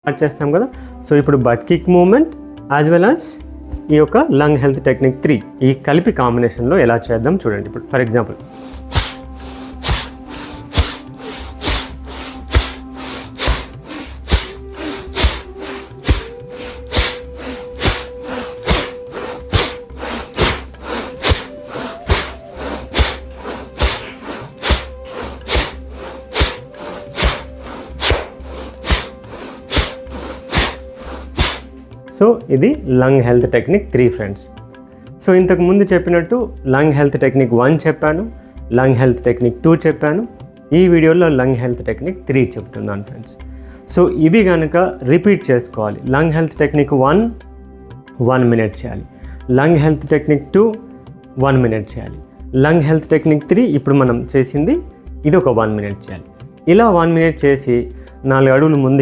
Start చేస్తాం కదా. So ఇప్పుడు but kick movement as well as ఈ యొక్క లంగ్ హెల్త్ టెక్నిక్ 3 ఈ కలిపి కాంబినేషన్లో ఎలా చేద్దాం చూడండి. ఇప్పుడు ఫర్ ఎగ్జాంపుల్ సో ఇది lung health technique 3 friends. So ఇంతకు ముందు చెప్పినట్టు లంగ్ హెల్త్ టెక్నిక్ 1 చెప్పాను, లంగ్ హెల్త్ టెక్నిక్ 2 చెప్పాను. ఈ వీడియోలో లంగ్ హెల్త్ టెక్నిక్ 3 చెప్తున్నాను ఫ్రెండ్స్. సో ఇవి కనుక రిపీట్ చేసుకోవాలి. లంగ్ హెల్త్ టెక్నిక్ 1 మినిట్ చేయాలి, లంగ్ హెల్త్ టెక్నిక్ 2 1 మినిట్ చేయాలి, లంగ్ హెల్త్ టెక్నిక్ 3 ఇప్పుడు మనం చేసింది ఇది ఒక 1 మినిట్ చేయాలి. ఇలా 1 మినిట్ చేసి 4 అడుగులు ముందుకి